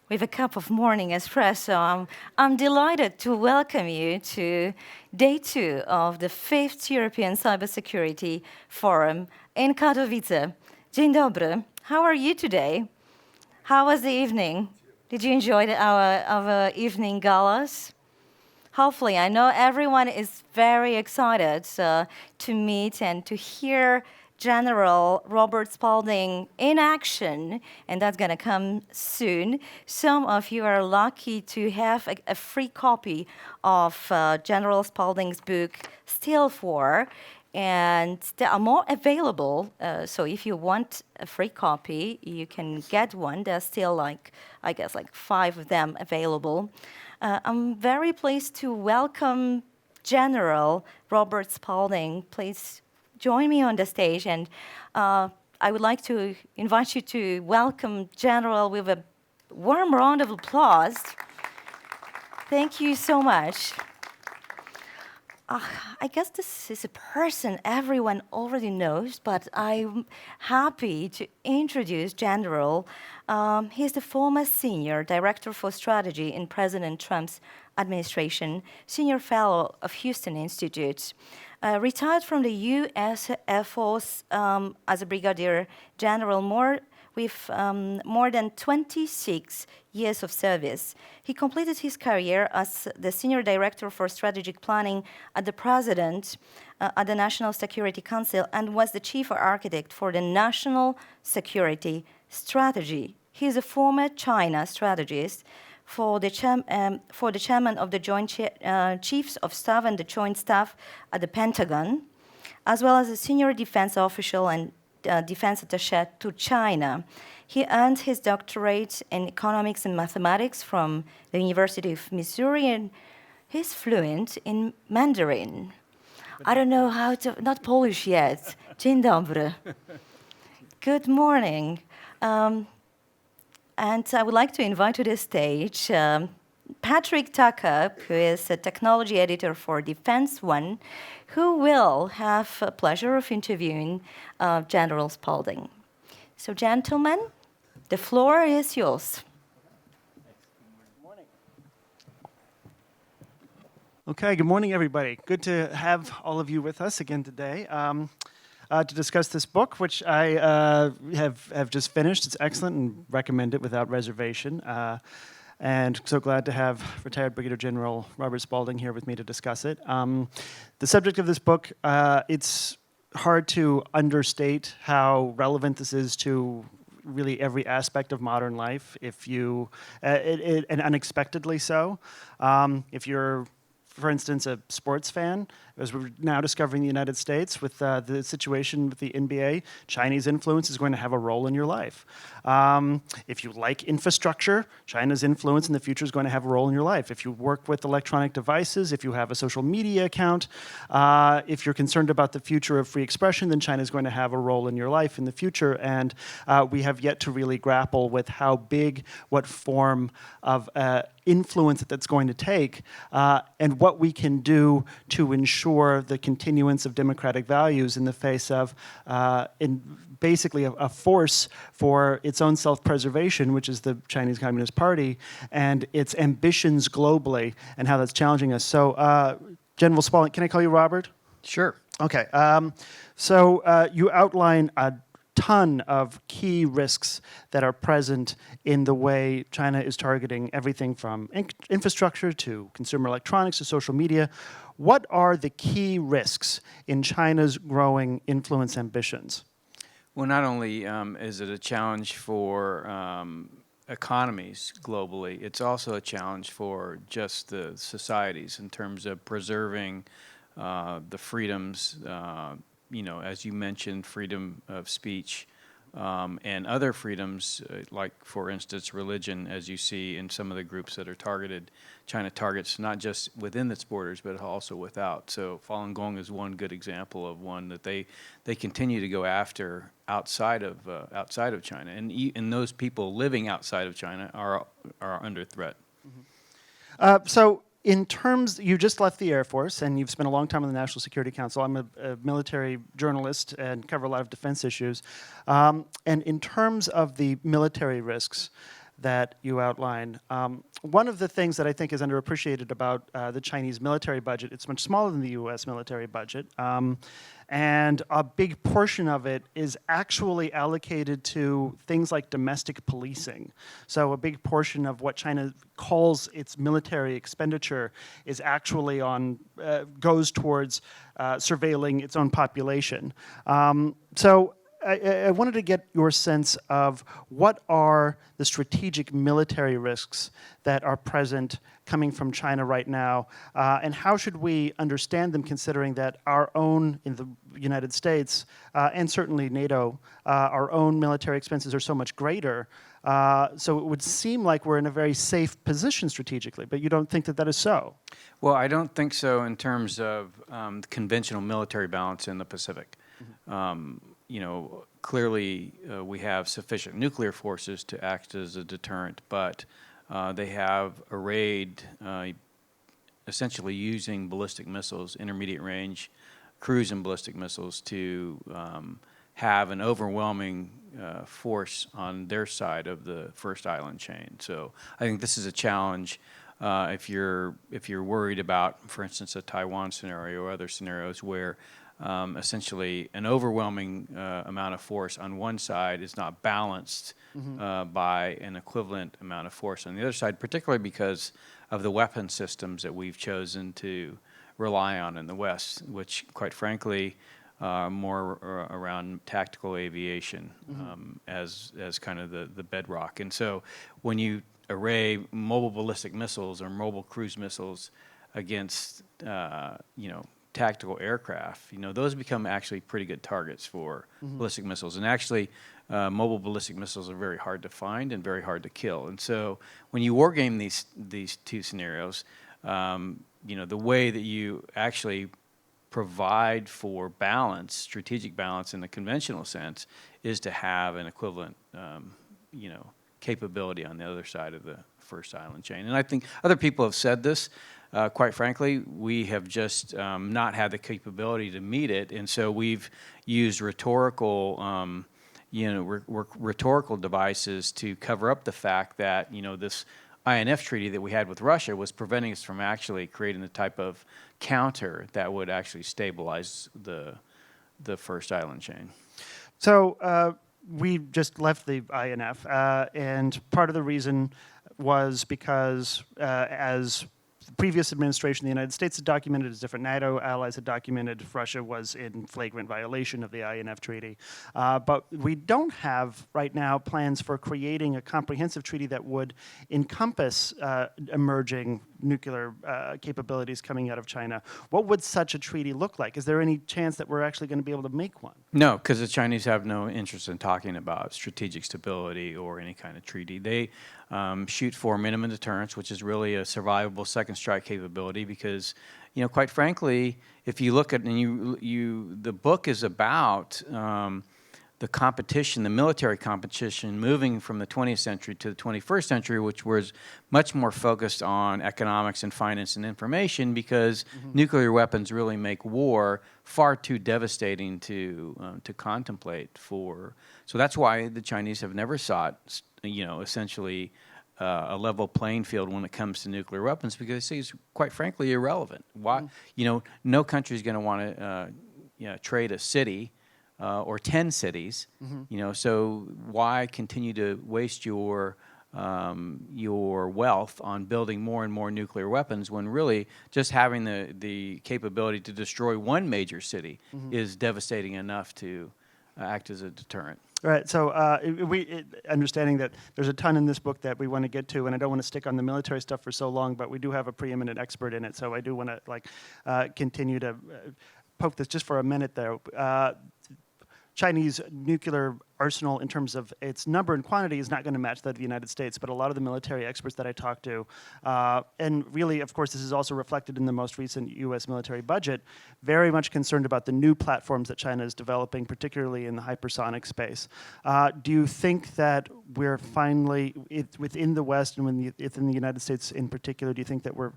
with a cup of morning espresso. I'm delighted to welcome you to day 2 of the 5th European Cybersecurity Forum in Katowice. Dzień dobry. How are you today? How was the evening? Did you enjoy our evening galas? Hopefully, I know everyone is very excited to meet and to hear General Robert Spalding in action, and that's going to come soon. Some of you are lucky to have a free copy of General Spalding's book, Still 4, and there are more available. So if you want a free copy, you can get one. There's still I guess 5 of them available. I'm very pleased to welcome General Robert Spalding. Please join me on the stage, and I would like to invite you to welcome General with a warm round of applause. Thank you so much. I guess this is a person everyone already knows, but I'm happy to introduce General. He's the former Senior Director for Strategy in President Trump's administration, Senior Fellow of Houston Institute, retired from the U.S. Air Force as a Brigadier General with more than 26 years of service. He completed his career as the Senior Director for Strategic Planning at the President at the National Security Council and was the Chief Architect for the National Security Strategy. He is a former China strategist for the chairman of the Joint Chiefs of Staff and the Joint Staff at the Pentagon, as well as a senior defense official and defense attaché to China. He earned his doctorate in economics and mathematics from the University of Missouri, and he's fluent in Mandarin. I don't know how to, not Polish yet. Dzień dobry. Good morning. And I would like to invite to the stage Patrick Tucker, who is a technology editor for Defense One, who will have the pleasure of interviewing General Spalding. So, gentlemen, the floor is yours. Okay, good morning, everybody. Good to have all of you with us again today to discuss this book, which I have just finished. It's excellent and recommend it without reservation. And so glad to have retired Brigadier General Robert Spalding here with me to discuss it. The subject of this book, it's hard to understate how relevant this is to really every aspect of modern life, and unexpectedly so. If you're, for instance, a sports fan, as we're now discovering in the United States with the situation with the NBA, Chinese influence is going to have a role in your life. If you like infrastructure, China's influence in the future is going to have a role in your life. If you work with electronic devices, if you have a social media account, if you're concerned about the future of free expression, then China is going to have a role in your life in the future. And we have yet to really grapple with how big, what form of influence that's going to take, and what we can do to ensure the continuance of democratic values in the face of basically a force for its own self-preservation, which is the Chinese Communist Party, and its ambitions globally, and how that's challenging us. So, General Spalding, can I call you Robert? Sure. Okay. So you outline a ton of key risks that are present in the way China is targeting everything from infrastructure to consumer electronics to social media. What are the key risks in China's growing influence ambitions? Well, not only is it a challenge for economies globally, it's also a challenge for just the societies in terms of preserving the freedoms, as you mentioned, freedom of speech, and other freedoms, like, for instance, religion, as you see in some of the groups that are targeted. China targets not just within its borders, but also without. So Falun Gong is one good example of one that they continue to go after outside of China, and those people living outside of China are under threat. Mm-hmm. So in terms, you just left the Air Force and you've spent a long time in the National Security Council. I'm a military journalist and cover a lot of defense issues. And in terms of the military risks, that you outline. One of the things that I think is underappreciated about the Chinese military budget, it's much smaller than the US military budget, and a big portion of it is actually allocated to things like domestic policing. So a big portion of what China calls its military expenditure is actually goes towards surveilling its own population. So I wanted to get your sense of what are the strategic military risks that are present coming from China right now, and how should we understand them considering that our own, in the United States, and certainly NATO, our own military expenses are so much greater. So it would seem like we're in a very safe position strategically, but you don't think that that is so? Well, I don't think so in terms of the conventional military balance in the Pacific. Clearly we have sufficient nuclear forces to act as a deterrent, but they have arrayed, essentially using ballistic missiles, intermediate range cruise and ballistic missiles to have an overwhelming force on their side of the first island chain. So I think this is a challenge if you're worried about, for instance, a Taiwan scenario or other scenarios where essentially an overwhelming amount of force on one side is not balanced by an equivalent amount of force on the other side, particularly because of the weapon systems that we've chosen to rely on in the West, which, quite frankly, more around tactical aviation as kind of the bedrock. And so when you array mobile ballistic missiles or mobile cruise missiles against, tactical aircraft, those become actually pretty good targets for ballistic missiles. And actually, mobile ballistic missiles are very hard to find and very hard to kill. And so when you wargame these two scenarios, the way that you actually provide for balance, strategic balance in the conventional sense, is to have an equivalent, capability on the other side of the first island chain. And I think other people have said this. Quite frankly, we have just not had the capability to meet it, and so we've used rhetorical, rhetorical devices to cover up the fact that this INF treaty that we had with Russia was preventing us from actually creating the type of counter that would actually stabilize the first island chain. So we just left the INF, and part of the reason was because as the previous administration of the United States had documented, as different NATO allies had documented, Russia was in flagrant violation of the INF treaty. But we don't have right now plans for creating a comprehensive treaty that would encompass emerging nuclear capabilities coming out of China. What would such a treaty look like? Is there any chance that we're actually going to be able to make one? No, because the Chinese have no interest in talking about strategic stability or any kind of treaty. They shoot for minimum deterrence, which is really a survivable second strike capability because, quite frankly, if you look at, and the book is about the competition, the military competition moving from the 20th century to the 21st century, which was much more focused on economics and finance and information because nuclear weapons really make war far too devastating to contemplate for. So that's why the Chinese have never sought, essentially a level playing field when it comes to nuclear weapons because they say it's quite frankly irrelevant. Why? No country is going to want to trade a city or 10 cities, so why continue to waste your wealth on building more and more nuclear weapons when really just having the capability to destroy one major city is devastating enough to act as a deterrent. All right, so understanding that there's a ton in this book that we want to get to, and I don't want to stick on the military stuff for so long, but we do have a preeminent expert in it, so I do want to continue to poke this just for a minute there. Chinese nuclear arsenal in terms of its number and quantity is not going to match that of the United States, but a lot of the military experts that I talked to, and really, of course, this is also reflected in the most recent U.S. military budget, very much concerned about the new platforms that China is developing, particularly in the hypersonic space. Do you think that we're finally, within the West and within the United States in particular, do you think that we're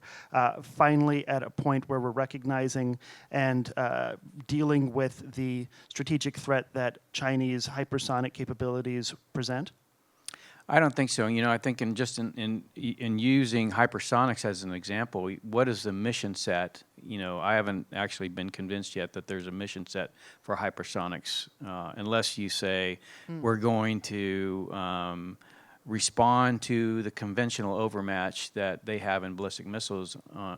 finally at a point where we're recognizing and dealing with the strategic threat that Chinese hypersonic capabilities present? I don't think so. I think in using hypersonics as an example, what is the mission set? I haven't actually been convinced yet that there's a mission set for hypersonics, unless you say we're going to respond to the conventional overmatch that they have in ballistic missiles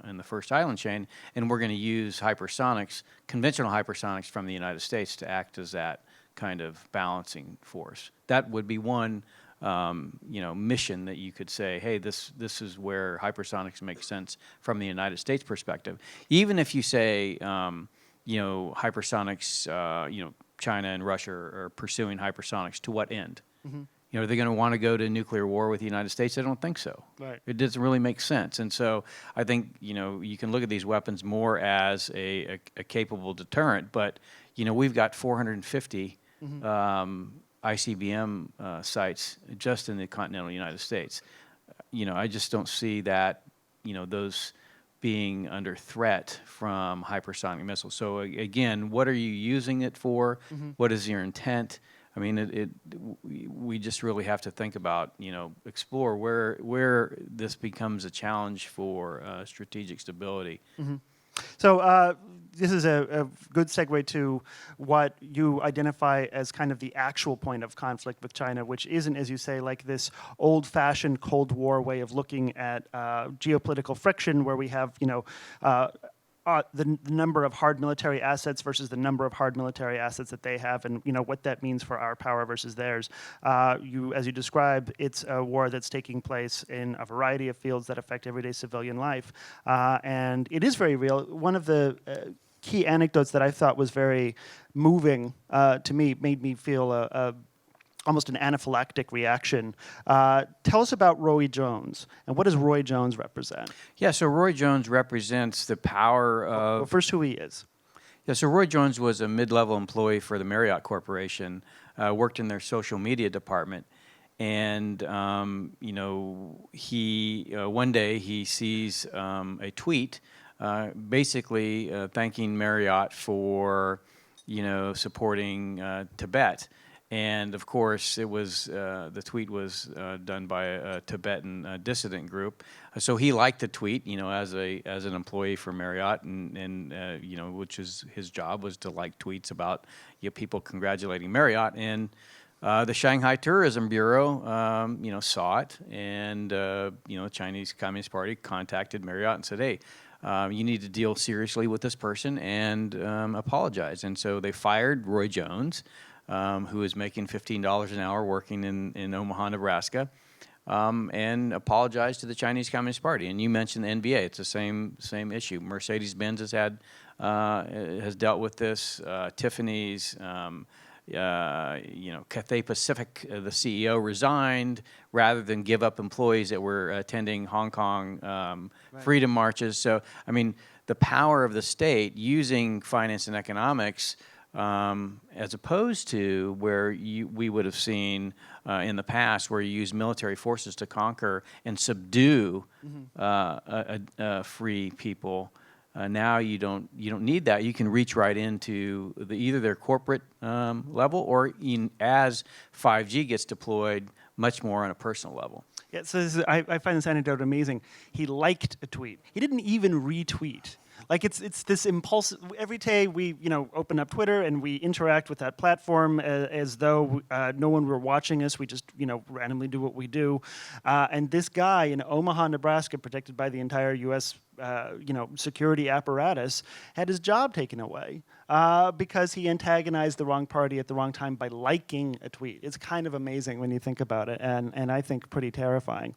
in the first island chain, and we're going to use hypersonics, conventional hypersonics from the United States to act as that kind of balancing force. That would be one mission that you could say, hey, this is where hypersonics make sense from the United States perspective. Even if you say, hypersonics, China and Russia are pursuing hypersonics, to what end? Are they going to want to go to nuclear war with the United States? I don't think so. Right. It doesn't really make sense. And so I think, you can look at these weapons more as a capable deterrent, but, we've got 450 ICBM sites just in the continental United States. I just don't see that, those being under threat from hypersonic missiles. So again, what are you using it for? What is your intent? I mean, we just really have to think about, explore where this becomes a challenge for strategic stability. So this is a good segue to what you identify as kind of the actual point of conflict with China, which isn't, as you say, like this old-fashioned Cold War way of looking at geopolitical friction, where we have, the number of hard military assets versus the number of hard military assets that they have, and what that means for our power versus theirs. As you describe, it's a war that's taking place in a variety of fields that affect everyday civilian life, and it is very real. One of the key anecdotes that I thought was very moving to me, made me feel almost an anaphylactic reaction. Tell us about Roy Jones, and what does Roy Jones represent? Yeah, so Roy Jones represents the power of... Well, first, who he is. Yeah, so Roy Jones was a mid-level employee for the Marriott Corporation, worked in their social media department, and he one day he sees a tweet basically thanking Marriott for supporting Tibet. And of course, it was the tweet was done by a Tibetan dissident group. So he liked the tweet, as an employee for Marriott, and which is his job, was to like tweets about people congratulating Marriott. And the Shanghai Tourism Bureau, saw it, and Chinese Communist Party contacted Marriott and said, hey, you need to deal seriously with this person and apologize. And so they fired Roy Jones, who was making $15 an hour working in Omaha, Nebraska, and apologized to the Chinese Communist Party. And you mentioned the NBA; it's the same issue. Mercedes-Benz has dealt with this. Tiffany's, Cathay Pacific, the CEO resigned rather than give up employees that were attending Hong Kong freedom marches. So, I mean, the power of the state using finance and economics. As opposed to where we would have seen in the past, where you use military forces to conquer and subdue free people. Now you don't need that. You can reach right into either their corporate level, or as 5G gets deployed, much more on a personal level. Yeah, so I find this anecdote amazing. He liked a tweet. He didn't even retweet. Like it's this impulsive. Every day we open up Twitter and we interact with that platform as though no one were watching us. We just randomly do what we do. And this guy in Omaha, Nebraska, protected by the entire U.S. Security apparatus, had his job taken away because he antagonized the wrong party at the wrong time by liking a tweet. It's kind of amazing when you think about it, and I think pretty terrifying.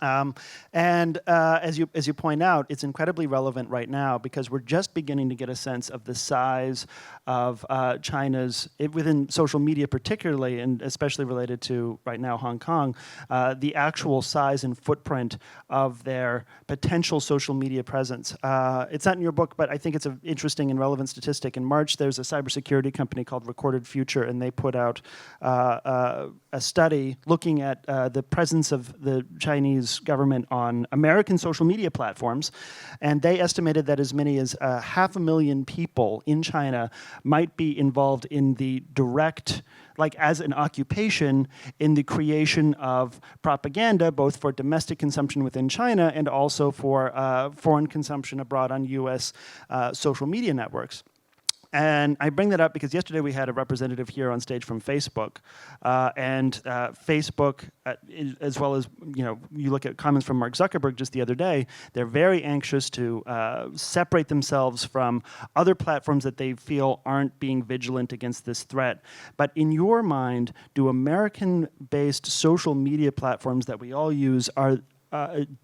As you point out, it's incredibly relevant right now because we're just beginning to get a sense of the size of China's, within social media particularly, and especially related to right now Hong Kong, the actual size and footprint of their potential social media presence. It's not in your book, but I think it's an interesting and relevant statistic. In March, there's a cybersecurity company called Recorded Future, and they put out a study looking at the presence of the Chinese Chinese government on American social media platforms, and they estimated that as many as 500,000 people in China might be involved in the direct, like as an occupation, in the creation of propaganda, both for domestic consumption within China and also for foreign consumption abroad on US social media networks. And I bring that up because yesterday we had a representative here on stage from Facebook, and Facebook, as well as, you look at comments from Mark Zuckerberg just the other day, they're very anxious to separate themselves from other platforms that they feel aren't being vigilant against this threat. But in your mind, do American-based social media platforms that we all use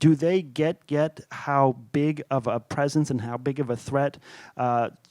do they get how big of a presence and how big of a threat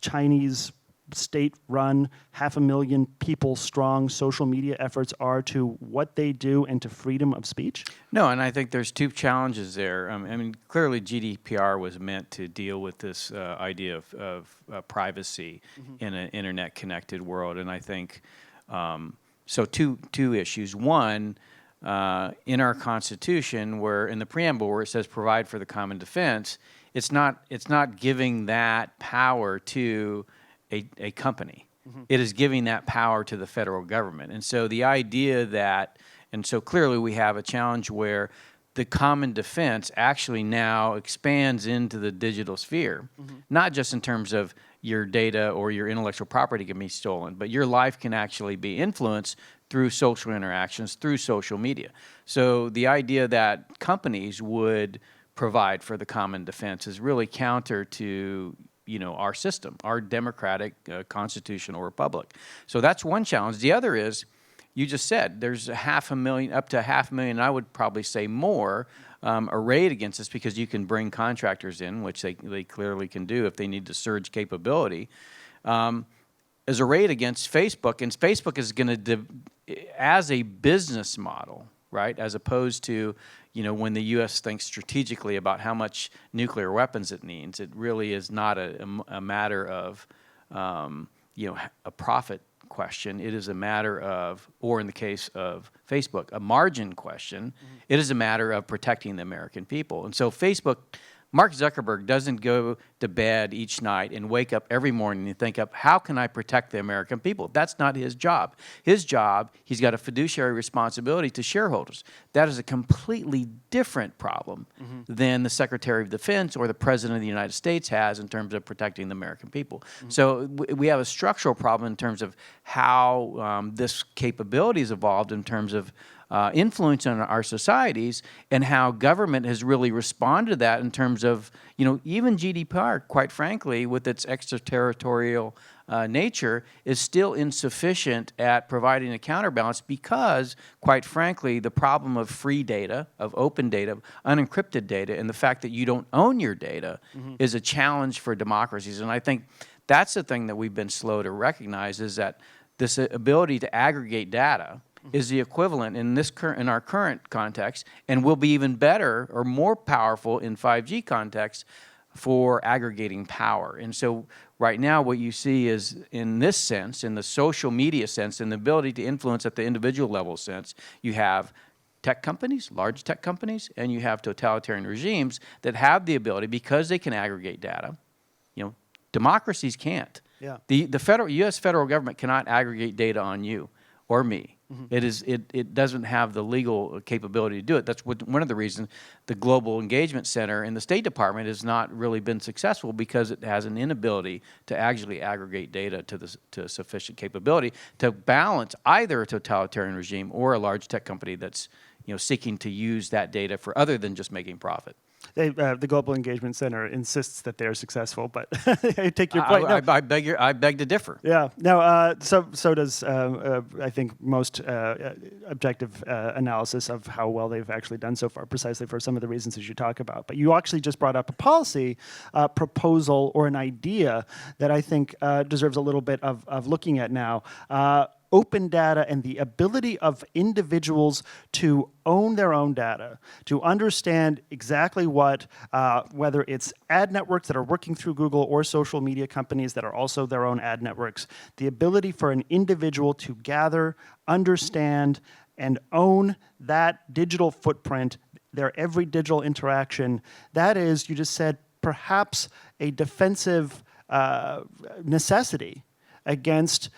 Chinese state-run, 500,000 people strong social media efforts are to what they do and to freedom of speech? No, and I think there's two challenges there. I mean, clearly GDPR was meant to deal with this idea of privacy in an internet-connected world, and I think so. Two issues. One, in our Constitution, where in the preamble where it says "provide for the common defense," it's not giving that power to a company. It is giving that power to the federal government. And so the idea that, and so clearly we have a challenge where the common defense actually now expands into the digital sphere, not just in terms of your data or your intellectual property can be stolen, but your life can actually be influenced through social interactions, through social media. So the idea that companies would provide for the common defense is really counter to our system, our democratic constitutional republic. So that's one challenge. The other is, you just said, there's 500,000, up to 500,000, I would probably say more, arrayed against this because you can bring contractors in, which they clearly can do if they need to surge capability, is arrayed against Facebook. And Facebook is going to, as a business model, right, as opposed to when the U.S. thinks strategically about how much nuclear weapons it needs, it really is not a matter of, a profit question. It is a matter of, or in the case of Facebook, a margin question. It is a matter of protecting the American people. And so Facebook, Mark Zuckerberg doesn't go to bed each night and wake up every morning and think of, how can I protect the American people? That's not his job. His job, he's got a fiduciary responsibility to shareholders. That is a completely different problem than the Secretary of Defense or the President of the United States has in terms of protecting the American people. So we have a structural problem in terms of how this capability has evolved in terms of influence on our societies, and how government has really responded to that in terms of, even GDPR, quite frankly, with its extraterritorial nature, is still insufficient at providing a counterbalance because, quite frankly, the problem of free data, of open data, of unencrypted data, and the fact that you don't own your data is a challenge for democracies. And I think that's the thing that we've been slow to recognize, is that this ability to aggregate data is the equivalent in our current context, and will be even better or more powerful in 5G context for aggregating power. And so right now what you see is, in this sense, in the social media sense, in the ability to influence at the individual level sense, you have tech companies, large tech companies, and you have totalitarian regimes that have the ability, because they can aggregate data. Democracies can't. Yeah. The U.S. federal government cannot aggregate data on you or me. It doesn't have the legal capability to do it. That's one of the reasons the Global Engagement Center in the State Department has not really been successful, because it has an inability to actually aggregate data to sufficient capability to balance either a totalitarian regime or a large tech company that's seeking to use that data for other than just making profit. The Global Engagement Center insists that they are successful, but I take your point. I beg to differ. Yeah. No. So does I think most objective analysis of how well they've actually done so far, precisely for some of the reasons that you talk about. But you actually just brought up a policy proposal or an idea that I think deserves a little bit of looking at now. Open data and the ability of individuals to own their own data, to understand exactly what, whether it's ad networks that are working through Google or social media companies that are also their own ad networks, the ability for an individual to gather, understand, and own that digital footprint their every digital interaction. That is, you just said, perhaps a defensive necessity against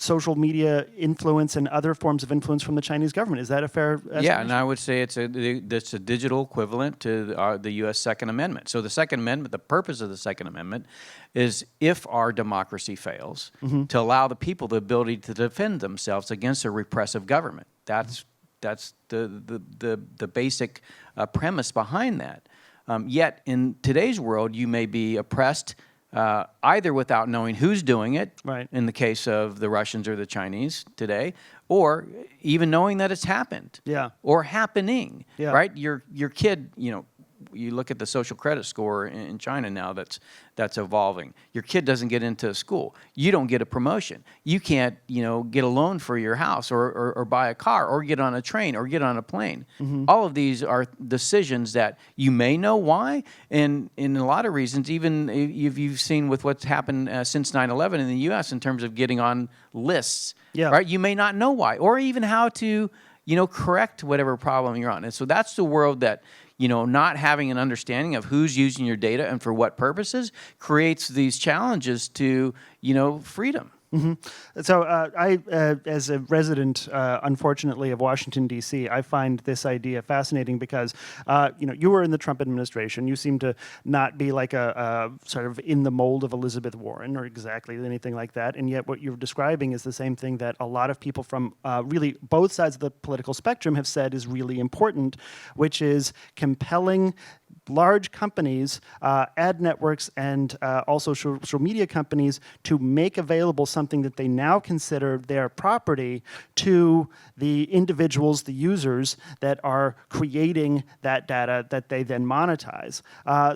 social media influence and other forms of influence from the Chinese government. Is that a fair estimation? Yeah, and I would say it's a digital equivalent to the U.S. Second Amendment. So the Second Amendment, the purpose of the Second Amendment is if our democracy fails, to allow the people the ability to defend themselves against a repressive government. That's the basic premise behind that. Yet in today's world, you may be oppressed either without knowing who's doing it, right, in the case of the Russians or the Chinese today, or even knowing that it's happened, yeah, or happening, yeah, right? Your kid, you look at the social credit score in China now that's evolving. Your kid doesn't get into school. You don't get a promotion. You can't, get a loan for your house or buy a car or get on a train or get on a plane. All of these are decisions that you may know why, and in a lot of reasons, even if you've seen with what's happened since 9/11 in the U.S. in terms of getting on lists, yeah, right? You may not know why, or even how to, correct whatever problem you're on. And so that's the world that, not having an understanding of who's using your data and for what purposes creates these challenges to, freedom. So I, as a resident, unfortunately, of Washington, D.C., I find this idea fascinating because, you were in the Trump administration. You seem to not be like a sort of in the mold of Elizabeth Warren or exactly anything like that. And yet what you're describing is the same thing that a lot of people from really both sides of the political spectrum have said is really important, which is compelling large companies, ad networks, and also social media companies to make available something that they now consider their property to the individuals, the users that are creating that data that they then monetize.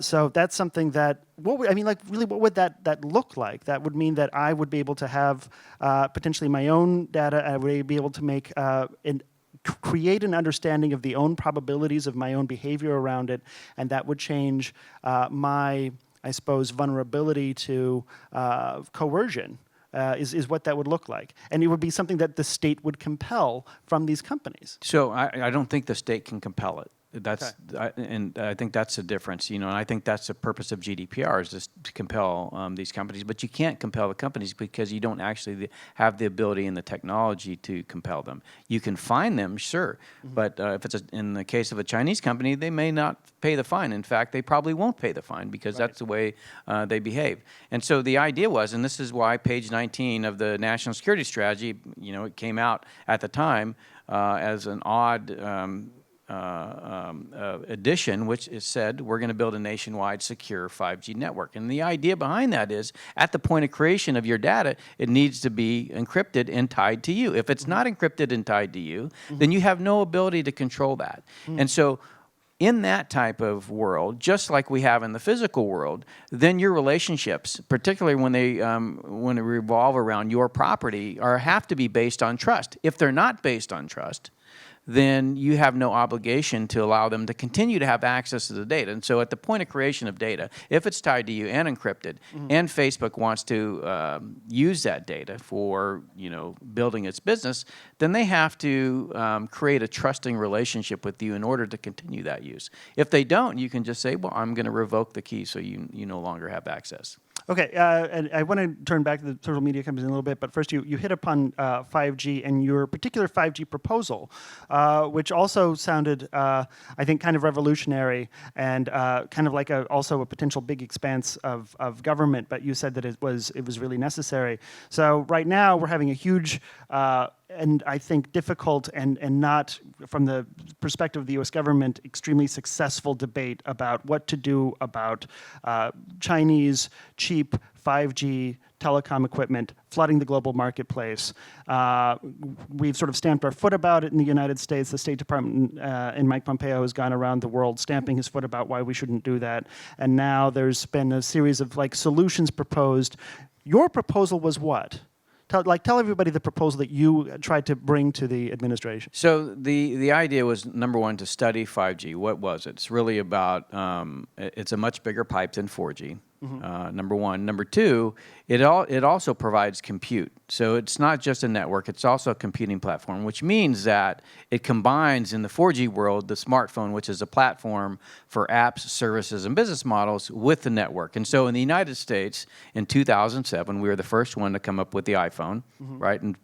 So that's something that, what would that look like? That would mean that I would be able to have potentially my own data. I would be able to make create an understanding of the own probabilities of my own behavior around it, and that would change my, I suppose, vulnerability to coercion. Is what that would look like. And it would be something that the state would compel from these companies. So I don't think the state can compel it. And I think that's the difference, and I think that's the purpose of GDPR is just to compel these companies. But you can't compel the companies because you don't actually have the ability and the technology to compel them. You can fine them, sure, but if it's in the case of a Chinese company, they may not pay the fine. In fact, they probably won't pay the fine because that's the way they behave. And so the idea was, and this is why page 19 of the National Security Strategy, it came out at the time as an odd addition, which is said we're going to build a nationwide secure 5G network. And the idea behind that is at the point of creation of your data, it needs to be encrypted and tied to you. If it's not encrypted and tied to you, then you have no ability to control that. And so in that type of world, just like we have in the physical world, then your relationships, particularly when they revolve around your property, have to be based on trust. If they're not based on trust, then you have no obligation to allow them to continue to have access to the data. And so at the point of creation of data, if it's tied to you and encrypted, and Facebook wants to use that data for building its business, then they have to create a trusting relationship with you in order to continue that use. If they don't, you can just say, well, I'm going to revoke the key so you no longer have access. Okay, and I want to turn back to the social media companies in a little bit, but first you hit upon 5G and your particular 5G proposal, which also sounded, I think, kind of revolutionary and kind of like also a potential big expanse of government, but you said that it was really necessary. So right now we're having a huge and I think difficult and not, from the perspective of the U.S. government, extremely successful debate about what to do about Chinese cheap 5G telecom equipment flooding the global marketplace. We've sort of stamped our foot about it in the United States. The State Department and Mike Pompeo has gone around the world stamping his foot about why we shouldn't do that. And now there's been a series of solutions proposed. Your proposal was what? Tell everybody the proposal that you tried to bring to the administration. So the idea was, number one, to study 5G. What was it? It's really about, it's a much bigger pipe than 4G. Number one. Number two, it also provides compute. So it's not just a network, it's also a computing platform, which means that it combines in the 4G world the smartphone, which is a platform for apps, services, and business models with the network. And so in the United States, in 2007, we were the first one to come up with the iPhone, right? And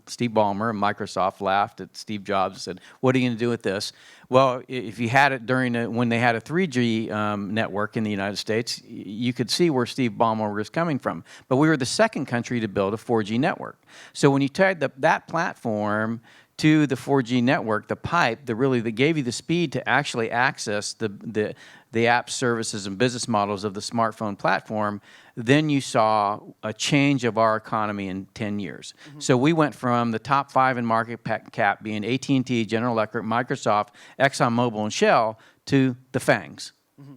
Steve Ballmer and Microsoft laughed at Steve Jobs and said, "What are you going to do with this?" Well, if you had it when they had a 3G network in the United States, you could see where Steve Ballmer was coming from. But we were the second country to build a 4G network. So when you tied that platform to the 4G network, the pipe that gave you the speed to actually access the apps, services, and business models of the smartphone platform, then you saw a change of our economy in 10 years. So we went from the top 5 in market cap being AT&T, General Electric, Microsoft, ExxonMobil, and Shell to the FANGs.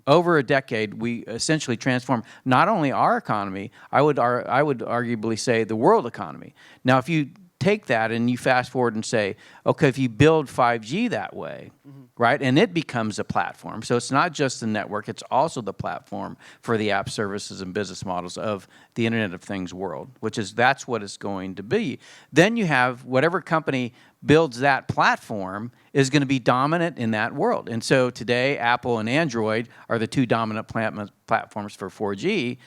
Over a decade, we essentially transformed not only our economy, I would arguably say the world economy. Now, if you take that and you fast forward and say, okay, if you build 5G that way, right, and it becomes a platform. So it's not just the network, it's also the platform for the app services and business models of the Internet of Things world, that's what it's going to be. Then you have whatever company builds that platform is going to be dominant in that world. And so today, Apple and Android are the two dominant platforms for 4G.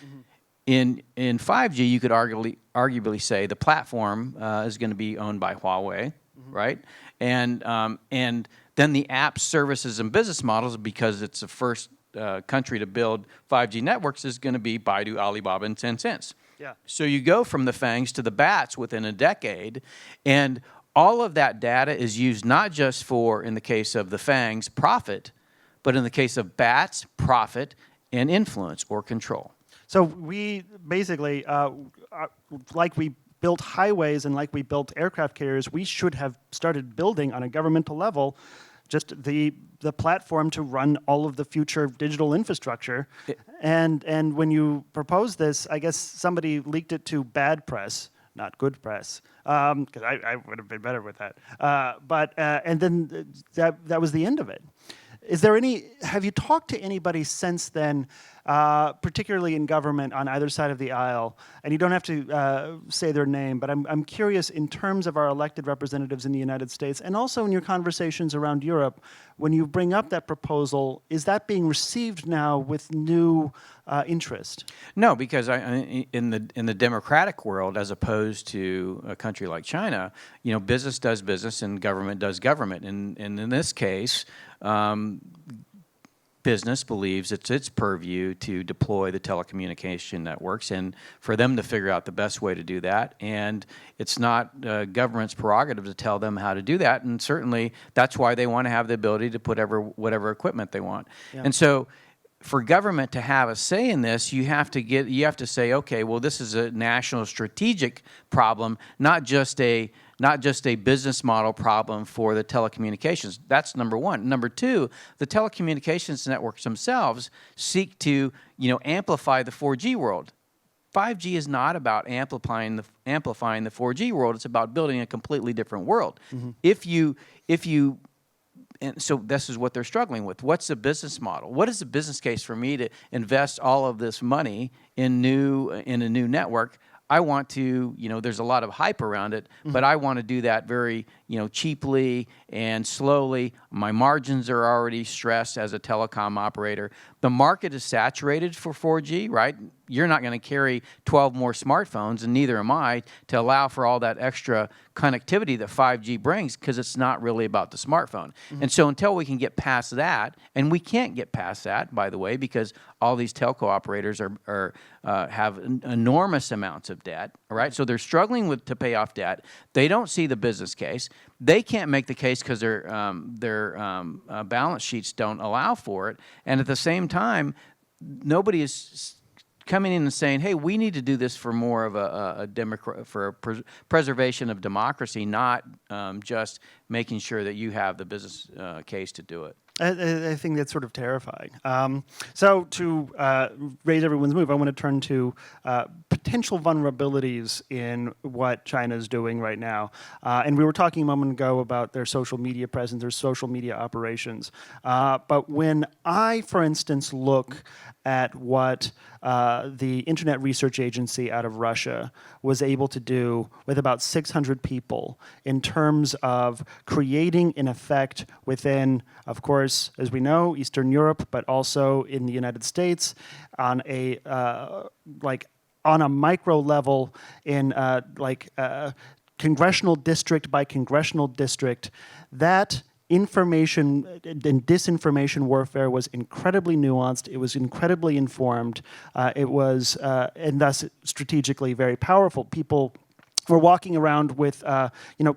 In 5G, you could arguably say the platform is going to be owned by Huawei, right? And then the app services and business models, because it's the first country to build 5G networks, is going to be Baidu, Alibaba, and Tencent. Yeah. So you go from the FANGs to the BATs within a decade, and all of that data is used not just for, in the case of the FANGs, profit, but in the case of BATs, profit and influence or control. So we basically, like we built highways and like we built aircraft carriers, we should have started building on a governmental level just the platform to run all of the future digital infrastructure. And when you proposed this, I guess somebody leaked it to bad press, not good press, because I would have been better with that. And then that was the end of it. Have you talked to anybody since then, particularly in government on either side of the aisle? And you don't have to say their name, but I'm curious in terms of our elected representatives in the United States and also in your conversations around Europe, when you bring up that proposal, is that being received now with new interest? No, because in the democratic world, as opposed to a country like China, business does business and government does government. And in this case, business believes it's its purview to deploy the telecommunication networks and for them to figure out the best way to do that. And it's not government's prerogative to tell them how to do that. And certainly that's why they want to have the ability to put whatever equipment they want. Yeah. And so for government to have a say in this, you have to say, okay, well, this is a national strategic problem, not just a business model problem for the telecommunications. That's number one. Number two, the telecommunications networks themselves seek to, amplify the 4G world. 5G is not about amplifying the 4G world. It's about building a completely different world. And so this is what they're struggling with. What's the business model? What is the business case for me to invest all of this money in a new network? I want to, there's a lot of hype around it, but I want to do that very, cheaply and slowly. My margins are already stressed as a telecom operator. The market is saturated for 4G, right? You're not going to carry 12 more smartphones, and neither am I, to allow for all that extra connectivity that 5G brings, because it's not really about the smartphone. And so until we can get past that, and we can't get past that, by the way, because all these telco operators have enormous amounts of debt, all right? So they're struggling to pay off debt. They don't see the business case. They can't make the case because their balance sheets don't allow for it. And at the same time, nobody is coming in and saying, hey, we need to do this for more of a preservation of democracy, not just making sure that you have the business case to do it. I think that's sort of terrifying. So to raise everyone's mood, I want to turn to potential vulnerabilities in what China is doing right now. And we were talking a moment ago about their social media presence, their social media operations. But when I, for instance, look at what the Internet Research Agency out of Russia was able to do with about 600 people in terms of creating an effect within, of course, as we know, Eastern Europe, but also in the United States on a on a micro level in congressional district by congressional district, that information and disinformation warfare was incredibly nuanced. It was incredibly informed. It was, and thus strategically very powerful. People were walking around with,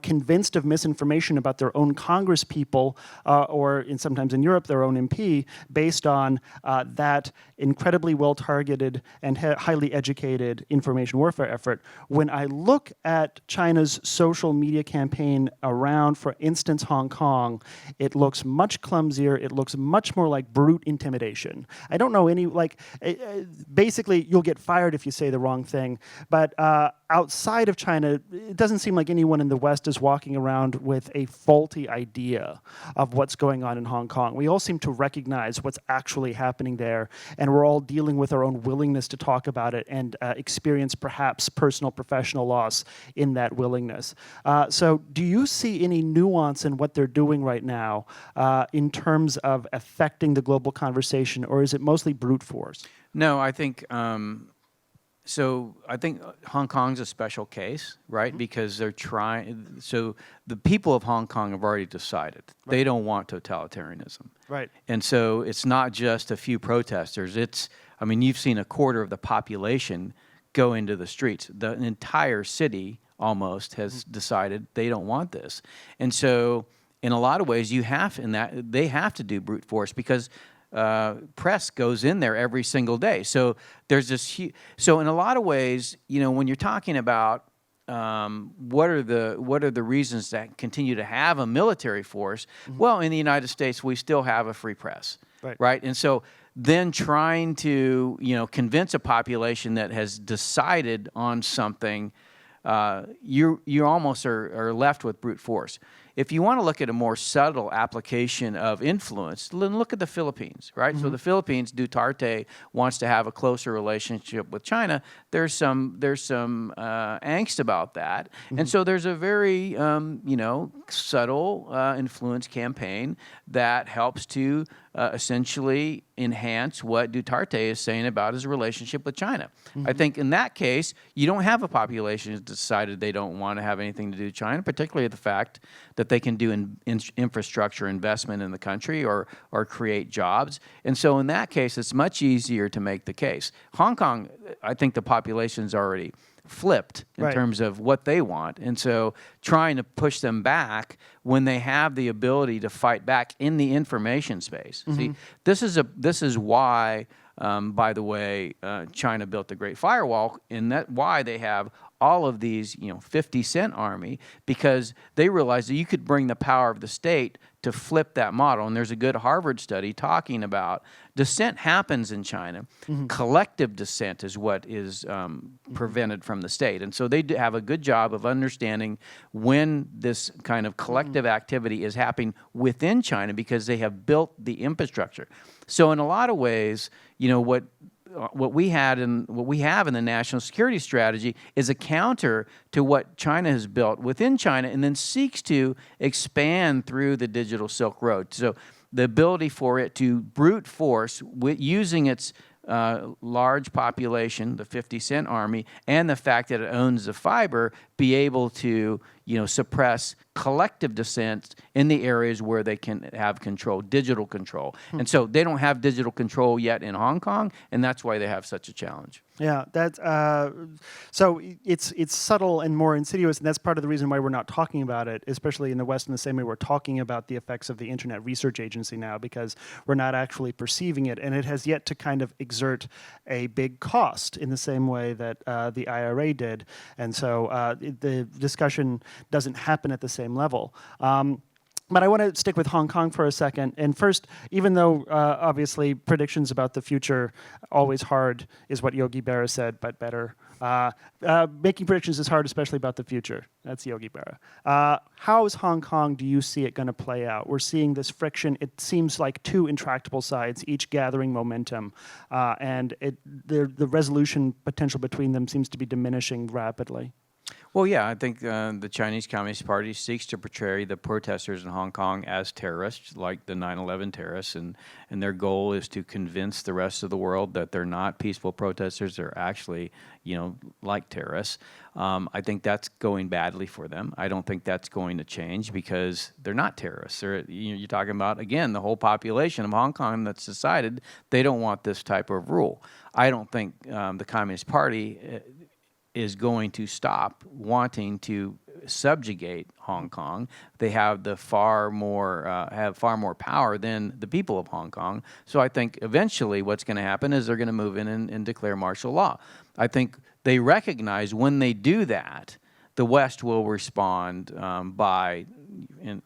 convinced of misinformation about their own Congress people, or sometimes in Europe, their own MP, based on that incredibly well-targeted and highly educated information warfare effort. When I look at China's social media campaign around, for instance, Hong Kong, it looks much clumsier. It looks much more like brute intimidation. I don't know any, basically, you'll get fired if you say the wrong thing, but outside of China, it doesn't seem like anyone in the West is walking around with a faulty idea of what's going on in Hong Kong. We all seem to recognize what's actually happening there, and we're all dealing with our own willingness to talk about it and experience perhaps personal, professional loss in that willingness. So do you see any nuance in what they're doing right now in terms of affecting the global conversation, or is it mostly brute force? No, I think so. I think Hong Kong's a special case, right? Because they're trying. So the people of Hong Kong have already decided they don't want totalitarianism, right? And so it's not just a few protesters. I mean, you've seen a quarter of the population go into the streets. The entire city almost has decided they don't want this, and so in a lot of ways, they have to do brute force because press goes in there every single day. So there's this. So in a lot of ways, when you're talking about what are the reasons that continue to have a military force? Well, in the United States, we still have a free press, right? And so then trying to convince a population that has decided on something, you almost are left with brute force. If you want to look at a more subtle application of influence, then look at the Philippines, right? So the Philippines, Duterte wants to have a closer relationship with China. There's some angst about that, and so there's a very subtle influence campaign that helps to essentially enhance what Duterte is saying about his relationship with China. I think in that case, you don't have a population that's decided they don't want to have anything to do with China, particularly the fact that they can do infrastructure investment in the country or create jobs. And so in that case, it's much easier to make the case. Hong Kong, I think the population's already flipped in terms of what they want. And so trying to push them back when they have the ability to fight back in the information space. See, this is why, by the way, China built the Great Firewall, and that why they have all of these, 50-cent army, because they realized that you could bring the power of the state to flip that model. And there's a good Harvard study talking about dissent happens in China. Collective dissent is what is prevented from the state. And so they have a good job of understanding when this kind of collective activity is happening within China because they have built the infrastructure. So in a lot of ways, what we have in the national security strategy is a counter to what China has built within China and then seeks to expand through the digital Silk Road. So the ability for it to brute force using its large population, the 50-cent army, and the fact that it owns the fiber, be able to suppress collective dissent in the areas where they can have control, digital control. And so they don't have digital control yet in Hong Kong, and that's why they have such a challenge. Yeah, that's so it's subtle and more insidious, and that's part of the reason why we're not talking about it, especially in the West in the same way we're talking about the effects of the Internet Research Agency now, because we're not actually perceiving it, and it has yet to kind of exert a big cost in the same way that the IRA did, and so the discussion doesn't happen at the same level. But I want to stick with Hong Kong for a second. And first, even though obviously predictions about the future always hard is what Yogi Berra said, but better. Making predictions is hard, especially about the future. That's Yogi Berra. How is Hong Kong, do you see it going to play out? We're seeing this friction. It seems like two intractable sides, each gathering momentum. And the resolution potential between them seems to be diminishing rapidly. Well, yeah, I think the Chinese Communist Party seeks to portray the protesters in Hong Kong as terrorists, like the 9/11 terrorists, and their goal is to convince the rest of the world that they're not peaceful protesters; they're actually, like terrorists. I think that's going badly for them. I don't think that's going to change because they're not terrorists. You're talking about, again, the whole population of Hong Kong that's decided they don't want this type of rule. I don't think the Communist Party is going to stop wanting to subjugate Hong Kong. They have far more power than the people of Hong Kong. So I think eventually what's going to happen is they're going to move in and declare martial law. I think they recognize when they do that, the West will respond by,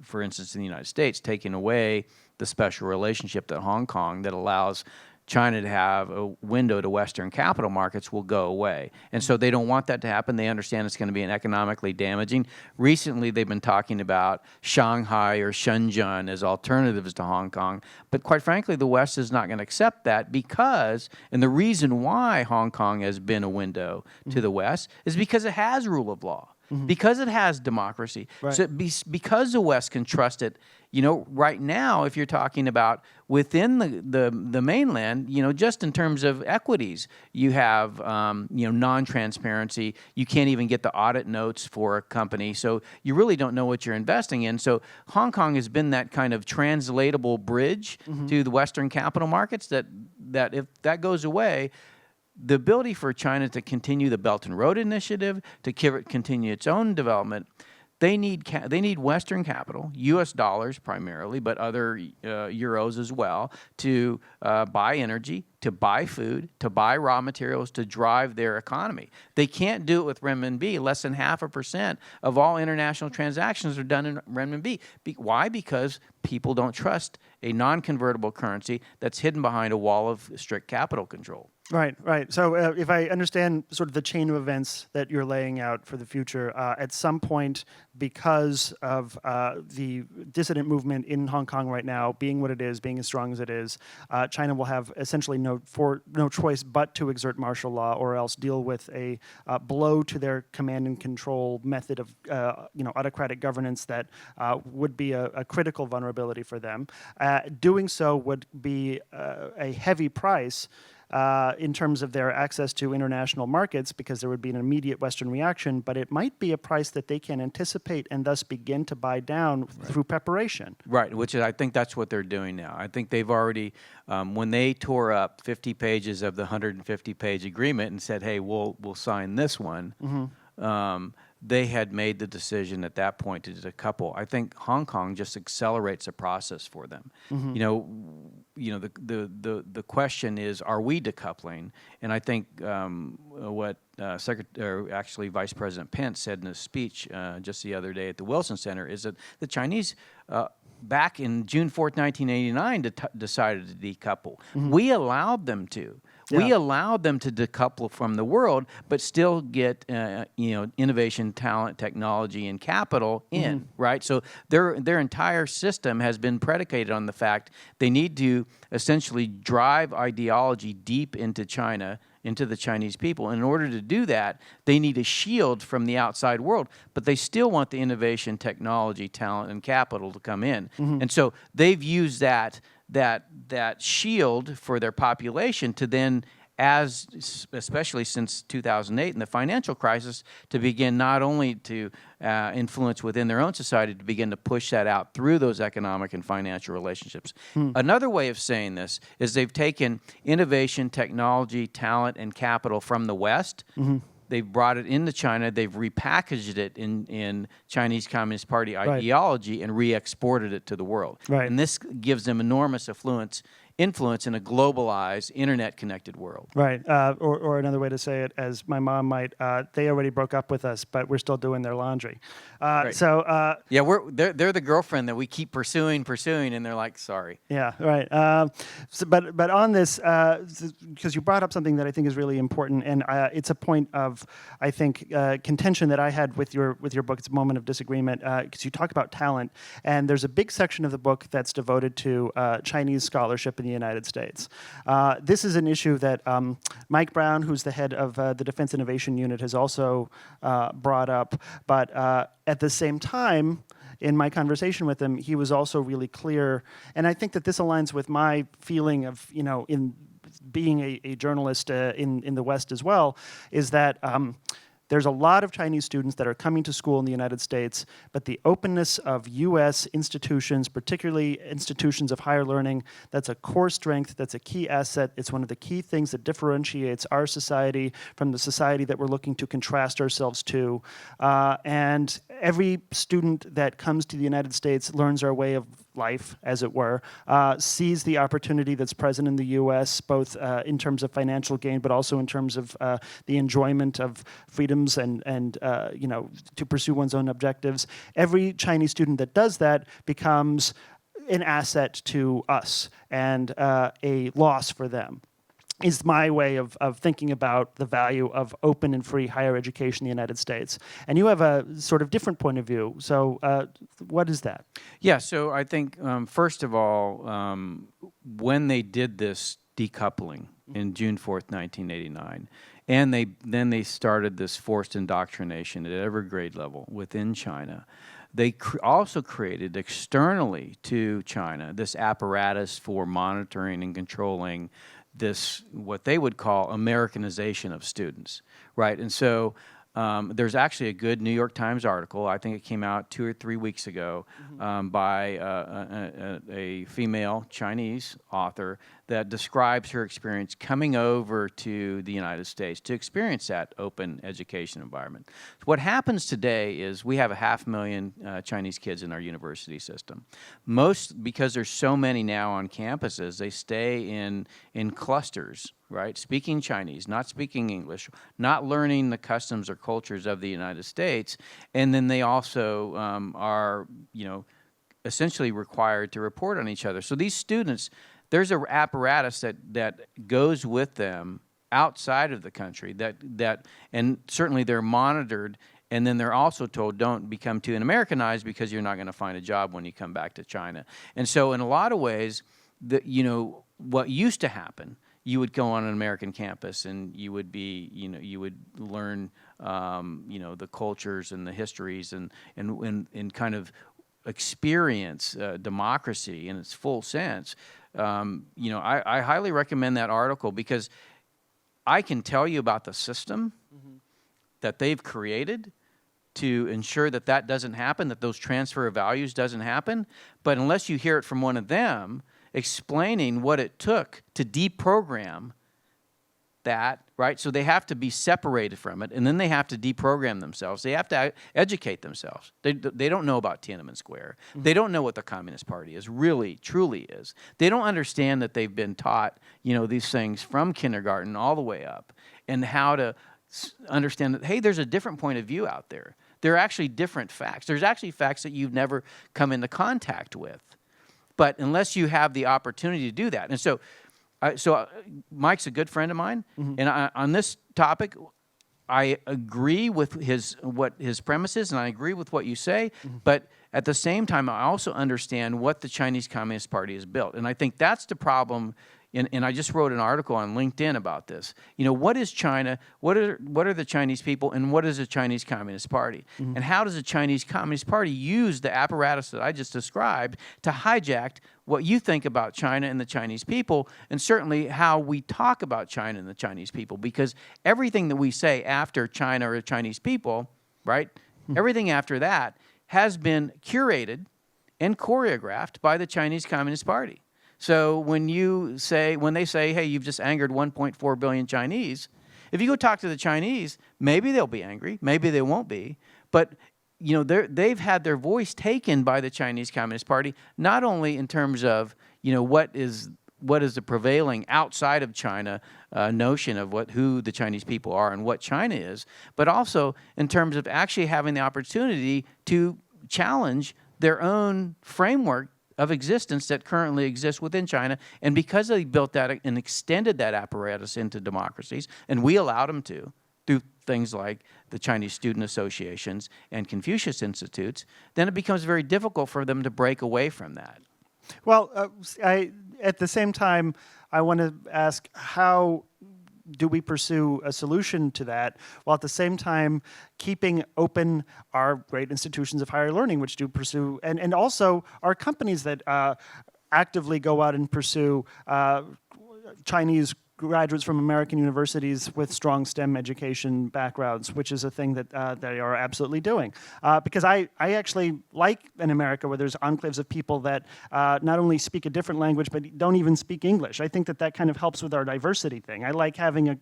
for instance, in the United States, taking away the special relationship that Hong Kong that allows China to have a window to Western capital markets will go away. And so they don't want that to happen. They understand it's going to be economically damaging. Recently, they've been talking about Shanghai or Shenzhen as alternatives to Hong Kong. But quite frankly, the West is not going to accept that because, and the reason why Hong Kong has been a window to the West is because it has rule of law. Because it has democracy. Right. So because the West can trust it, right now, if you're talking about within the mainland, just in terms of equities, you have, non-transparency. You can't even get the audit notes for a company. So you really don't know what you're investing in. So Hong Kong has been that kind of translatable bridge to the Western capital markets that if that goes away, the ability for China to continue the Belt and Road Initiative, to continue its own development, they need Western capital, U.S. dollars primarily, but other euros as well, to buy energy, to buy food, to buy raw materials, to drive their economy. They can't do it with renminbi. Less than 0.5% of all international transactions are done in renminbi. Why? Because people don't trust a non-convertible currency that's hidden behind a wall of strict capital control. Right, right. So if I understand sort of the chain of events that you're laying out for the future, at some point, because of the dissident movement in Hong Kong right now being what it is, being as strong as it is, China will have essentially no choice but to exert martial law or else deal with a blow to their command and control method of autocratic governance that would be a critical vulnerability for them. Doing so would be a heavy price in terms of their access to international markets because there would be an immediate Western reaction, but it might be a price that they can anticipate and thus begin to buy down through preparation. Right, which is, I think that's what they're doing now. I think they've already, when they tore up 50 pages of the 150-page agreement and said, hey, we'll sign this one, they had made the decision at that point to decouple. I think Hong Kong just accelerates the process for them. The question is, are we decoupling? And I think what Vice President Pence said in his speech just the other day at the Wilson Center is that the Chinese back in June 4th, 1989, decided to decouple. We allowed them to. Yeah. We allowed them to decouple from the world, but still get innovation, talent, technology, and capital in, right? So their entire system has been predicated on the fact they need to essentially drive ideology deep into China, into the Chinese people. And in order to do that, they need a shield from the outside world, but they still want the innovation, technology, talent, and capital to come in. And so they've used that shield for their population to then, especially since 2008 and the financial crisis, to begin not only to influence within their own society, to begin to push that out through those economic and financial relationships. Another way of saying this is they've taken innovation, technology, talent, and capital from the West. They've brought it into China. They've repackaged it in Chinese Communist Party ideology and re-exported it to the world. And this gives them enormous influence influence in a globalized, internet-connected world. Right. Or another way to say it, as my mom might, they already broke up with us, but we're still doing their laundry. Right. So Yeah, they're the girlfriend that we keep pursuing, and they're like, sorry. yeah, right. But on this, because you brought up something that I think is really important, and it's a point of, I think, contention that I had with your book. It's a moment of disagreement because you talk about talent, and there's a big section of the book that's devoted to Chinese scholarship in the United States. This is an issue that Mike Brown, who's the head of the Defense Innovation Unit, has also brought up. But at the same time, in my conversation with him, he was also really clear, and I think that this aligns with my feeling of, in being a journalist in the West as well, is that there's a lot of Chinese students that are coming to school in the United States, but the openness of U.S. institutions, particularly institutions of higher learning, that's a core strength, that's a key asset. It's one of the key things that differentiates our society from the society that we're looking to contrast ourselves to. And every student that comes to the United States learns our way of life, as it were, sees the opportunity that's present in the U.S., both in terms of financial gain, but also in terms of the enjoyment of freedoms and to pursue one's own objectives. Every Chinese student that does that becomes an asset to us and a loss for them. Is my way of thinking about the value of open and free higher education in the United States. And you have a sort of different point of view. So what is that? Yeah, so I think, first of all, when they did this decoupling in June 4th, 1989, and then they started this forced indoctrination at every grade level within China, they also created externally to China this apparatus for monitoring and controlling this, what they would call Americanization of students, right? And so there's actually a good New York Times article, I think it came out 2 or 3 weeks ago, by a female Chinese author that describes her experience coming over to the United States to experience that open education environment. What happens today is we have 500,000 Chinese kids in our university system. Most, because there's so many now on campuses, they stay in clusters, right? Speaking Chinese, not speaking English, not learning the customs or cultures of the United States, and then they also are, essentially required to report on each other. So these students, there's an apparatus that goes with them outside of the country that and certainly they're monitored, and then they're also told don't become too Americanized because you're not going to find a job when you come back to China. And so in a lot of ways, what used to happen, you would go on an American campus and you would be, you would learn, the cultures and the histories and kind of experience democracy in its full sense. I highly recommend that article because I can tell you about the system that they've created to ensure that that doesn't happen, that those transfer of values doesn't happen. But unless you hear it from one of them explaining what it took to deprogram that, right? So they have to be separated from it, and then they have to deprogram themselves. They have to educate themselves. They don't know about Tiananmen Square. They don't know what the Communist Party is, really, truly is. They don't understand that they've been taught, these things from kindergarten all the way up, and how to understand that, hey, there's a different point of view out there. There are actually different facts. There's actually facts that you've never come into contact with. But unless you have the opportunity to do that. And so Mike's a good friend of mine, and on this topic, I agree with his premise is, and I agree with what you say, but at the same time, I also understand what the Chinese Communist Party has built. And I think that's the problem. And I just wrote an article on LinkedIn about this. What is China? What are the Chinese people? And what is the Chinese Communist Party? And how does the Chinese Communist Party use the apparatus that I just described to hijack what you think about China and the Chinese people, and certainly how we talk about China and the Chinese people? Because everything that we say after China or Chinese people, right? Everything after that has been curated and choreographed by the Chinese Communist Party. So when they say, hey, you've just angered 1.4 billion Chinese, if you go talk to the Chinese, maybe they'll be angry, maybe they won't be, but they've had their voice taken by the Chinese Communist Party, not only in terms of what what is the prevailing outside of China notion of who the Chinese people are and what China is, but also in terms of actually having the opportunity to challenge their own framework of existence that currently exists within China. And because they built that and extended that apparatus into democracies, and we allowed them to, through things like the Chinese student associations and Confucius Institutes, then it becomes very difficult for them to break away from that. Well, at the same time, I want to ask, how do we pursue a solution to that, while at the same time keeping open our great institutions of higher learning, which do pursue, and also our companies that actively go out and pursue Chinese graduates from American universities with strong STEM education backgrounds, which is a thing that they are absolutely doing. Because I actually like in America where there's enclaves of people that not only speak a different language, but don't even speak English. I think that kind of helps with our diversity thing. I like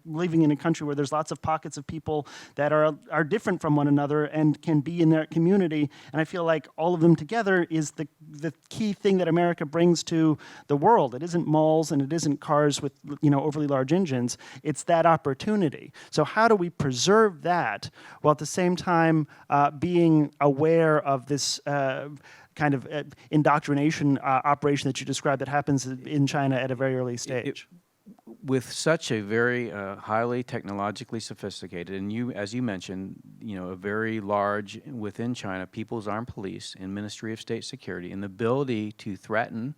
living in a country where there's lots of pockets of people that are different from one another and can be in their community. And I feel like all of them together is the key thing that America brings to the world. It isn't malls and it isn't cars with overly large engines. It's that opportunity. So how do we preserve that while at the same time being aware of this kind of indoctrination operation that you described that happens in China at a very early stage? With such a very highly technologically sophisticated, and as you mentioned, a very large within China, People's Armed Police and Ministry of State Security, and the ability to threaten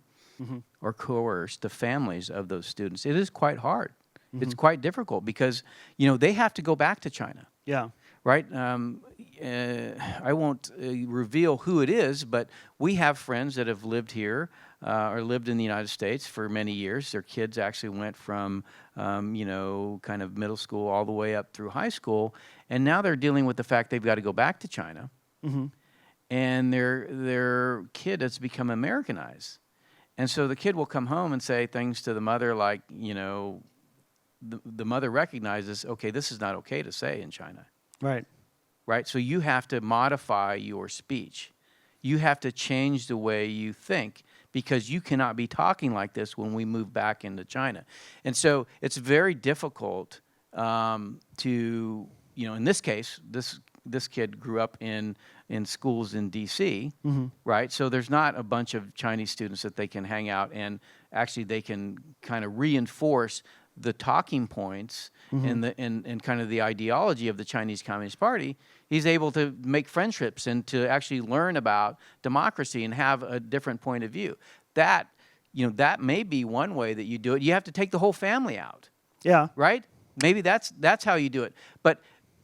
or coerce the families of those students, it is quite hard. It's quite difficult because, they have to go back to China. Yeah. Right? I won't reveal who it is, but we have friends that have lived here or lived in the United States for many years. Their kids actually went from, kind of middle school all the way up through high school, and now they're dealing with the fact they've got to go back to China, and their kid has become Americanized. And so the kid will come home and say things to the mother like, the mother recognizes, okay, this is not okay to say in China. Right. Right? So you have to modify your speech. You have to change the way you think because you cannot be talking like this when we move back into China. And so it's very difficult to, in this case, this kid grew up in schools in D.C., right? So there's not a bunch of Chinese students that they can hang out and actually they can kind of reinforce the talking points and kind of the ideology of the Chinese Communist Party. He's able to make friendships and to actually learn about democracy and have a different point of view. That may be one way that you do it. You have to take the whole family out. Yeah. Right? Maybe that's how you do it. But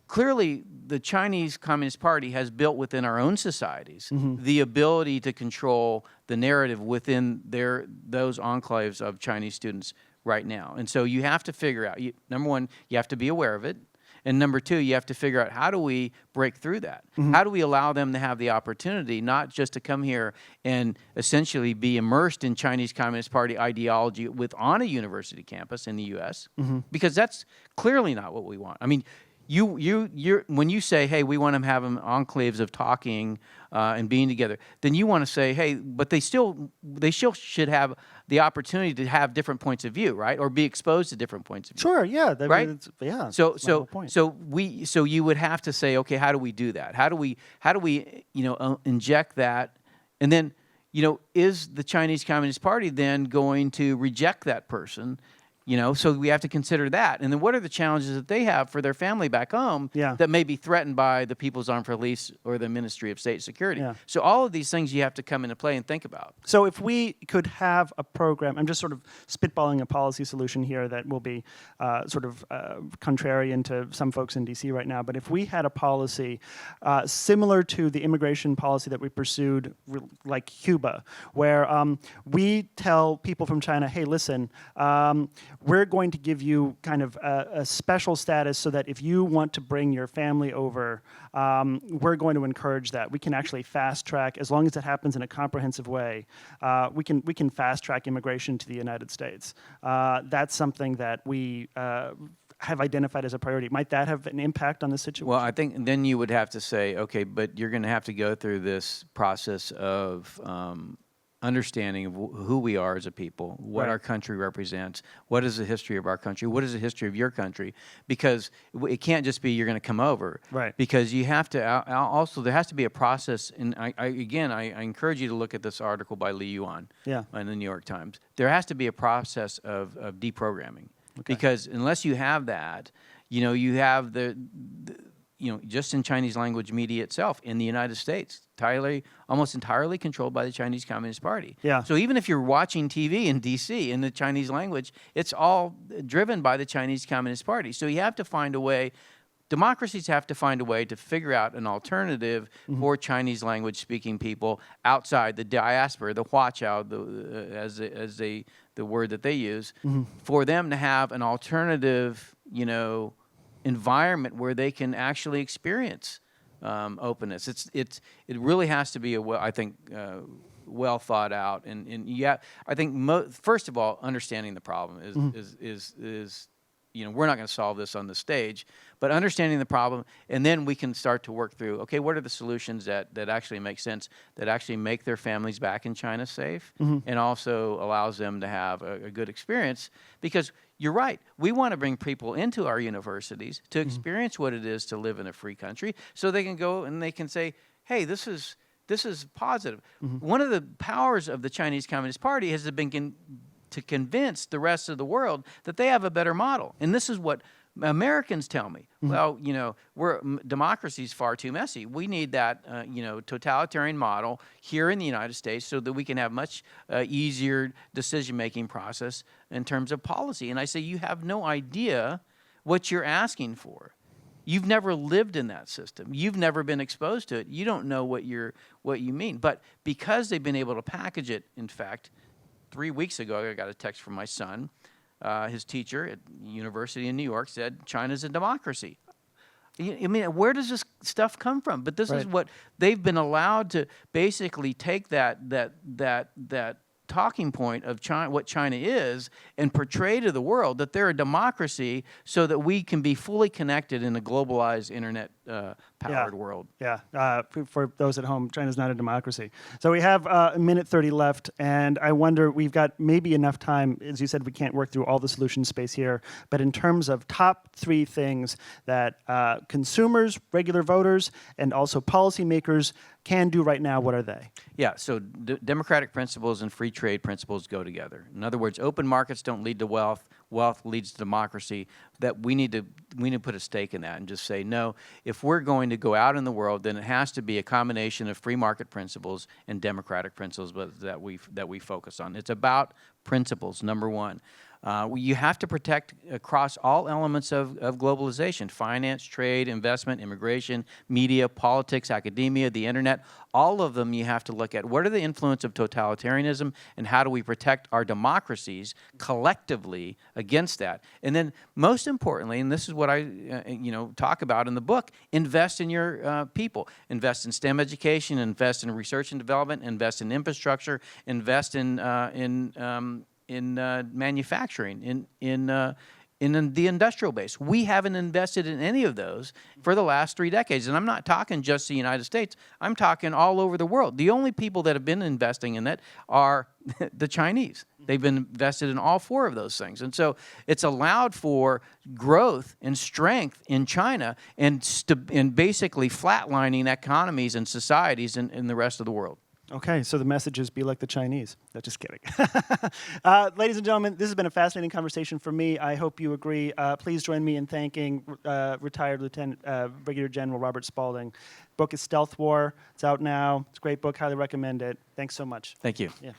clearly, the Chinese Communist Party has built within our own societies the ability to control the narrative within those enclaves of Chinese students right now. And so you have to figure out, number one, you have to be aware of it. And number two, you have to figure out how do we break through that? How do we allow them to have the opportunity not just to come here and essentially be immersed in Chinese Communist Party ideology on a university campus in the U.S.? Because that's clearly not what we want. I mean, you're when you say, hey, we want to have them enclaves of talking and being together, then you want to say, hey, but they still should have the opportunity to have different points of view, right, or be exposed to different points of view. Sure. Yeah. Right. Yeah. So you would have to say, okay, how do we do that? How do we inject that, and then is the Chinese Communist Party then going to reject that person? So we have to consider that. And then what are the challenges that they have for their family back home that may be threatened by the People's Armed Police or the Ministry of State Security? Yeah. So all of these things you have to come into play and think about. So if we could have a program, I'm just sort of spitballing a policy solution here that will be contrarian to some folks in D.C. right now, but if we had a policy similar to the immigration policy that we pursued like Cuba, where we tell people from China, hey, listen, we're going to give you kind of a special status so that if you want to bring your family over, we're going to encourage that. We can actually fast track, as long as it happens in a comprehensive way, we can fast track immigration to the United States. That's something that we have identified as a priority. Might that have an impact on the situation? Well, I think then you would have to say, okay, but you're going to have to go through this process of understanding of who we are as a people, what Right. our country represents, what is the history of our country, what is the history of your country, because it can't just be you're going to come over. Right. Because you have to also there has to be a process, and I encourage you to look at this article by Li Yuan Yeah. in the New York Times. There has to be a process of deprogramming, because unless you have that, you have the just in Chinese language media itself in the United States, almost entirely controlled by the Chinese Communist Party. Yeah. So even if you're watching TV in D.C. in the Chinese language, it's all driven by the Chinese Communist Party. So you have to find a way. Democracies have to find a way to figure out an alternative for Chinese language speaking people outside the diaspora, the Huaqiao, the word that they use, for them to have an alternative, environment where they can actually experience openness. It really has to be well thought out, and I think first of all, understanding the problem is we're not going to solve this on the stage, but understanding the problem, and then we can start to work through, okay, what are the solutions that actually make sense, that actually make their families back in China safe, and also allows them to have a good experience. Because you're right, we want to bring people into our universities to experience what it is to live in a free country, so they can go and they can say, hey, this is positive. One of the powers of the Chinese Communist Party has been to convince the rest of the world that they have a better model. And this is what Americans tell me. Well, democracy is far too messy. We need that, totalitarian model here in the United States so that we can have much easier decision-making process in terms of policy. And I say, you have no idea what you're asking for. You've never lived in that system. You've never been exposed to it. You don't know what you mean. But because they've been able to package it, in fact, 3 weeks ago, I got a text from my son. His teacher at University in New York said, China's a democracy. I mean, where does this stuff come from? But this is what they've been allowed to basically take that talking point of China, what China is, and portray to the world that they're a democracy, so that we can be fully connected in a globalized internet powered world. Yeah. For those at home, China's not a democracy. So we have a minute 30 left, and I wonder, we've got maybe enough time. As you said, we can't work through all the solution space here, but in terms of top 3 things that consumers, regular voters, and also policymakers can do right now, what are they? Yeah, so democratic principles and free trade principles go together. In other words, open markets don't lead to wealth. Wealth leads to democracy. That we need to put a stake in that and just say, no, if we're going to go out in the world, then it has to be a combination of free market principles and democratic principles that we focus on. It's about principles, number one. You have to protect across all elements of globalization: finance, trade, investment, immigration, media, politics, academia, the internet. All of them you have to look at. What are the influence of totalitarianism, and how do we protect our democracies collectively against that? And then most importantly, and this is what I talk about in the book, invest in your people. Invest in STEM education, invest in research and development, invest in infrastructure, invest in manufacturing, in the industrial base. We haven't invested in any of those for the last 3 decades. And I'm not talking just the United States. I'm talking all over the world. The only people that have been investing in that are the Chinese. They've been invested in all 4 of those things. And so it's allowed for growth and strength in China and basically flatlining economies and societies in the rest of the world. Okay, so the message is be like the Chinese. No, just kidding. Ladies and gentlemen, this has been a fascinating conversation for me. I hope you agree. Please join me in thanking retired Lieutenant Brigadier General Robert Spalding. Book is Stealth War. It's out now. It's a great book. Highly recommend it. Thanks so much. Thank you. Yeah.